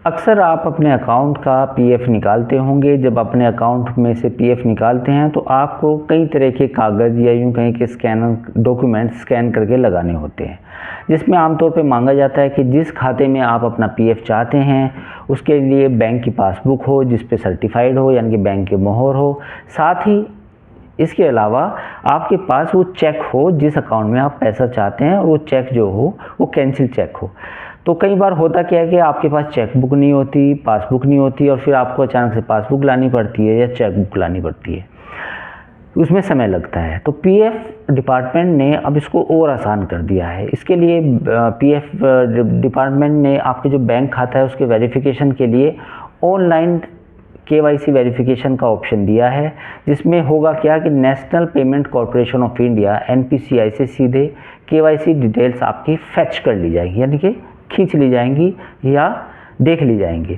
अक्सर आप अपने अकाउंट का पीएफ निकालते होंगे। जब अपने अकाउंट में से पीएफ निकालते हैं तो आपको कई तरह के कागज़ या यूँ कहें कि स्कैनर डॉक्यूमेंट स्कैन करके लगाने होते हैं, जिसमें आमतौर पे मांगा जाता है कि जिस खाते में आप अपना पीएफ चाहते हैं उसके लिए बैंक की पासबुक हो जिस पे सर्टिफाइड हो, यानी कि बैंक की मोहर हो। साथ ही इसके अलावा आपके पास वो चेक हो जिस अकाउंट में आप पैसा चाहते हैं, और वो चेक जो हो वो कैंसिल चेक हो। तो कई बार होता क्या है कि आपके पास चेक बुक नहीं होती, पासबुक नहीं होती, और फिर आपको अचानक से पासबुक लानी पड़ती है या चेक बुक लानी पड़ती है, उसमें समय लगता है। तो पीएफ डिपार्टमेंट ने अब इसको और आसान कर दिया है। इसके लिए पीएफ डिपार्टमेंट ने आपके जो बैंक खाता है उसके वेरिफिकेशन के लिए ऑनलाइन केवाईसी वेरिफिकेशन का ऑप्शन दिया है, जिसमें होगा क्या कि national payment corporation of India NPCI से सीधे केवाईसी डिटेल्स आपकी फैच कर ली जाएगी, यानी कि खींच ली जाएंगी या देख ली जाएंगी।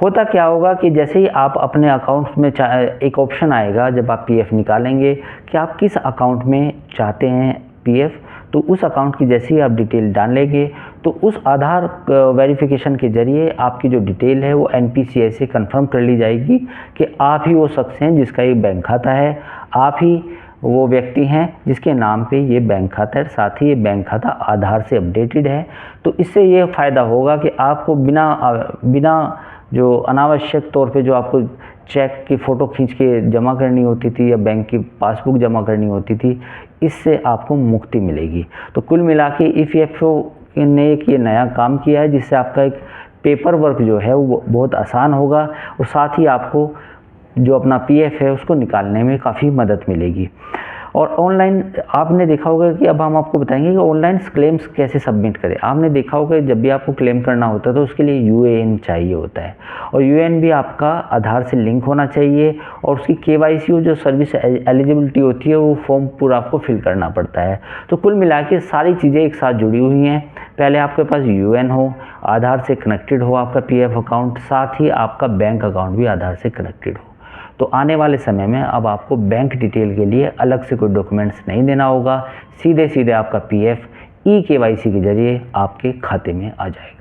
होता क्या होगा कि जैसे ही आप अपने अकाउंट में एक ऑप्शन आएगा जब आप पीएफ निकालेंगे कि आप किस अकाउंट में चाहते हैं पीएफ, तो उस अकाउंट की जैसे ही आप डिटेल डालेंगे तो उस आधार वेरिफिकेशन के ज़रिए आपकी जो डिटेल है वो एनपीसीआई से कंफर्म कर ली जाएगी कि आप ही वो शख्स हैं जिसका ये बैंक खाता है, आप ही वो व्यक्ति हैं जिसके नाम पे ये बैंक खाता है, साथ ही ये बैंक खाता आधार से अपडेटेड है। तो इससे ये फ़ायदा होगा कि आपको बिना जो अनावश्यक तौर पे जो आपको चेक की फ़ोटो खींच के जमा करनी होती थी या बैंक की पासबुक जमा करनी होती थी, इससे आपको मुक्ति मिलेगी। तो कुल मिला के ईपीएफओ ने एक ये नया काम किया है जिससे आपका एक पेपर वर्क जो है वो बहुत आसान होगा, और साथ ही आपको जो अपना पीएफ है उसको निकालने में काफ़ी मदद मिलेगी। और ऑनलाइन आपने देखा होगा कि अब हम आपको बताएंगे कि ऑनलाइन क्लेम्स कैसे सबमिट करें। आपने देखा होगा कि जब भी आपको क्लेम करना होता है तो उसके लिए यूएएन चाहिए होता है, और यूएएन भी आपका आधार से लिंक होना चाहिए, और उसकी केवाईसी जो सर्विस एलिजिबिलिटी होती है वो फॉर्म पूरा आपको फिल करना पड़ता है। तो कुल मिला के सारी चीज़ें एक साथ जुड़ी हुई हैं। पहले आपके पास यूएएन हो, आधार से कनेक्टेड हो आपका पीएफ अकाउंट, साथ ही आपका बैंक अकाउंट भी आधार से कनेक्टेड हो। तो आने वाले समय में अब आपको बैंक डिटेल के लिए अलग से कोई डॉक्यूमेंट्स नहीं देना होगा, सीधे सीधे आपका पीएफ ई केवाईसी के जरिए आपके खाते में आ जाएगा।